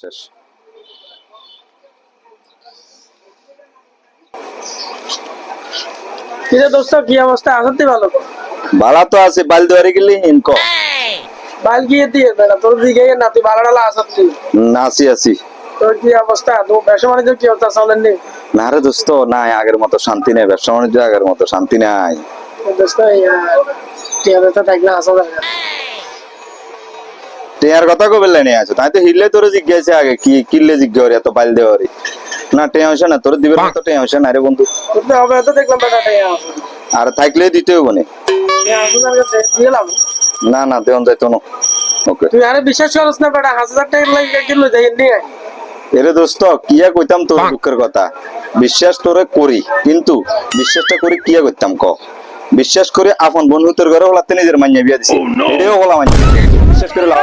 শেষ। কিরে দোস্ত, কি অবস্থা? আসতে ভালো তো? বালা তো আছে, বাল দেওয়ারে গেলি ইনকো বাইল গিয়ে দিয়ে বেড়া তোর দিকে না, তুই বালাডালা আসতি। নাসি আছি। তোর কি অবস্থা? তো ব্যবসা বাণিজ্য কি অবস্থা চলেন নি? না রে দোস্ত, নাই আগের মতো শান্তি নেই, ব্যবসা বাণিজ্য আগের মতো শান্তি নাই। দোস্ত টিয়ারটা থাকলে আসা যায় না। টেয়ার কথা কবে লাইনে আছো? তাই তো হিললে তোর জিজ্ঞাসা আগে কি কিনলে জিজ্ঞাসা এত বাল দেওয়ারে না টেয়া হইছে না তোর দিবের মতো টেয়া হইছে না রে বন্ধু। করতে হবে তো, দেখলাম বেটা টিয়া আসে। আর থাকলে দিতে হবে না। টিয়া আসে তার কাছে দিয়ে লাভ। না না দেওয়া যাইতো না। ওকে তুই আরে বিশ্বাস করছ না বেটা, 1000 টাকা লাগে কিলো যাই নিয়ে আয়। এরে দোস্ত কিয়া কইতাম তোর দুঃখের কথা। বিশ্বাস তোরে করি, কিন্তু বিশ্বাসটা করি কিয়া করতাম ক। বিশ্বাস করে আপন বন্ধু তোর ঘরে হলাতে নিজের মাইয়া বিয়া দিছি, এটাও হলা মাইয়া। বিশ্বাস করে লাভ